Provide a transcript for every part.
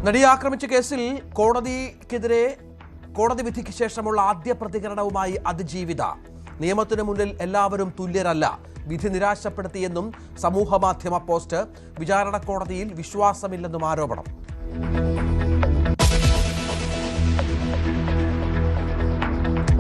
നടിയെ ആക്രമിച്ച കേസിൽ കോടതി വിധിക്ക് ശേഷമുള്ള ആദ്യ പ്രതികരണവുമായി അതിജീവിത. നിയമത്തിനു മുന്നിൽ എല്ലാവരും തുല്യരല്ല, വിധി നിരാശപ്പെടുത്തിയെന്നും സമൂഹമാധ്യമ പോസ്റ്റ്. വിചാരണ കോടതിയിൽ വിശ്വാസമില്ലെന്നും ആരോപണം.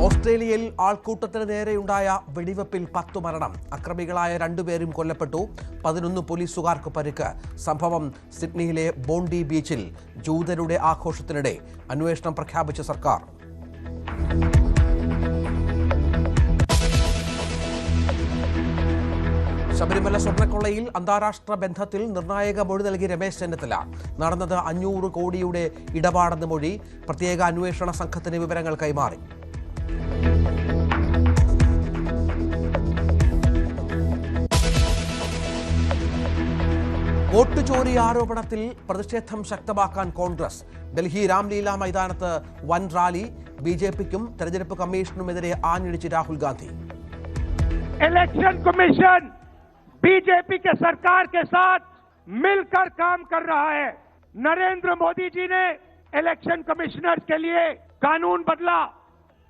ഓസ്ട്രേലിയയിൽ ആൾക്കൂട്ടത്തിന് നേരെയുണ്ടായ വെടിവെപ്പിൽ 10 മരണം. അക്രമികളായ 2 പേരും കൊല്ലപ്പെട്ടു. 11 പോലീസുകാർക്ക് പരിക്ക്. സംഭവം സിഡ്നിയിലെ ബോണ്ടി ബീച്ചിൽ. ജൂതരുടെ ആഘോഷത്തിനിടെ അന്വേഷണം പ്രഖ്യാപിച്ച സർക്കാർ. ശബരിമല സ്വർണ്ണക്കൊള്ളയിൽ അന്താരാഷ്ട്ര ബന്ധത്തിൽ നിർണായക മൊഴി നൽകി രമേശ് ചെന്നിത്തല. നടന്നത് 500 കോടിയുടെ ഇടപാടെന്ന് മൊഴി. പ്രത്യേക അന്വേഷണ സംഘത്തിന് വിവരങ്ങൾ കൈമാറി. വോട്ട് ചോരി ആരോപണത്തിൽ പ്രതിഷേധം ശക്തമാക്കാൻ കോൺഗ്രസ്. ഡൽഹി രാംലീല മൈതാനത്ത് വൻ റാലി. ബിജെപിക്കും തെരഞ്ഞെടുപ്പ് കമ്മീഷനുമെതിരെ ആഞ്ഞടിച്ച് Rahul Gandhi. Election commission BJP के सरकार के साथ मिलकर काम कर रहा है। नरेंद्र मोदी जी ने इलेक्शन कमिश्नर के लिए कानून बदला,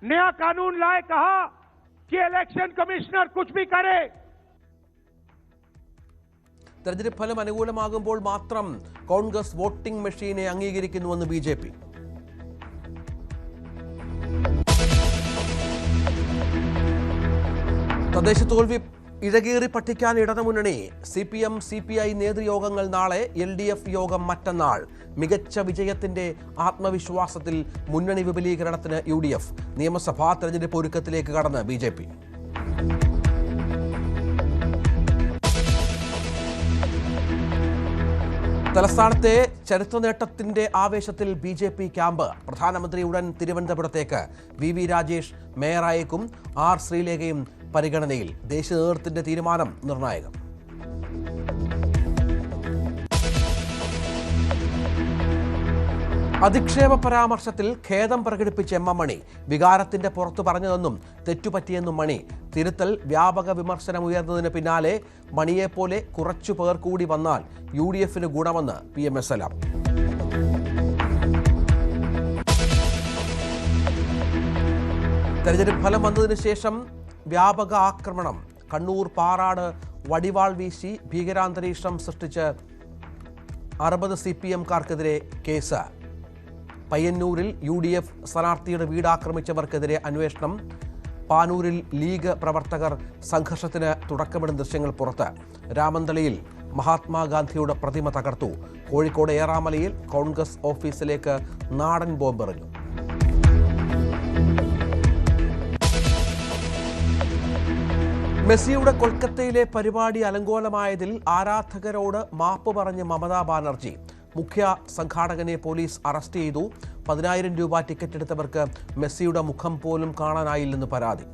नया कानून लाए, कहा कि इलेक्शन कमिश्नर कुछ भी करे। തെരഞ്ഞെടുപ്പ് ഫലം അനുകൂലമാകുമ്പോൾ മാത്രം കോൺഗ്രസ് വോട്ടിംഗ് മെഷീനെ അംഗീകരിക്കുന്നുവെന്ന് ബിജെപി. തദ്ദേശ തോൽവി ഇഴകീറി പഠിക്കാൻ ഇടതുമുന്നണി. CPM CPI നേതൃയോഗങ്ങൾ നാളെ, LDF യോഗം മറ്റന്നാൾ. മികച്ച വിജയത്തിന്റെ ആത്മവിശ്വാസത്തിൽ മുന്നണി വിപുലീകരണത്തിന് UDF. നിയമസഭാ തെരഞ്ഞെടുപ്പ് ഒരുക്കത്തിലേക്ക് കടന്ന് BJP. തലസ്ഥാനത്തെ ചരിത്ര നേട്ടത്തിന്റെ ആവേശത്തിൽ BJP ക്യാമ്പ്. പ്രധാനമന്ത്രി ഉടൻ തിരുവനന്തപുരത്തേക്ക്. VV രാജേഷ് മേയറായേക്കും. R ശ്രീലേഖയും പരിഗണനയിൽ. ദേശീയ നേതൃത്വത്തിന്റെ തീരുമാനം നിർണായകം. അധിക്ഷേപ പരാമർശത്തിൽ ഖേദം പ്രകടിപ്പിച്ച MM മണി. വികാരത്തിന്റെ പുറത്തു പറഞ്ഞതെന്നും തെറ്റുപറ്റിയെന്നും മണി. തിരുത്തൽ. വ്യാപക വിമർശനം ഉയർന്നതിന് പിന്നാലെ മണിയെപ്പോലെ കുറച്ചു പേർ കൂടി വന്നാൽ UDFന് ഗുണമെന്ന് PMSL. തെരഞ്ഞെടുപ്പ് ഫലം വന്നതിന് ശേഷം വ്യാപക ആക്രമണം. കണ്ണൂർ പാറാട് വടിവാൾ വീശി ഭീകരാന്തരീക്ഷം സൃഷ്ടിച്ച് 60 CPMക്കാർക്കെതിരെ കേസ്. പയ്യന്നൂരിൽ UDF സ്ഥാനാർത്ഥിയുടെ വീട് ആക്രമിച്ചവർക്കെതിരെ അന്വേഷണം. പാനൂരിൽ ലീഗ് പ്രവർത്തകർ സംഘർഷത്തിന് തുടക്കമിടുന്ന ദൃശ്യങ്ങൾ പുറത്ത്. രാമന്തളിയിൽ മഹാത്മാഗാന്ധിയുടെ പ്രതിമ തകർത്തു. കോഴിക്കോട് ഏറാമലയിൽ കോൺഗ്രസ് ഓഫീസിലേക്ക് നാടൻ ബോംബെറിഞ്ഞു. മെസ്സിയുടെ കൊൽക്കത്തയിലെ പരിപാടി അലങ്കോലമായതിൽ ആരാധകരോട് മാപ്പ് പറഞ്ഞ് മമതാ ബാനർജി. മുഖ്യ സംഘാടകനെ പോലീസ് അറസ്റ്റ് ചെയ്തു. 10,000 രൂപ ടിക്കറ്റ് എടുത്തവർക്ക് മെസ്സിയുടെ മുഖം പോലും കാണാനായില്ലെന്ന് പരാതി.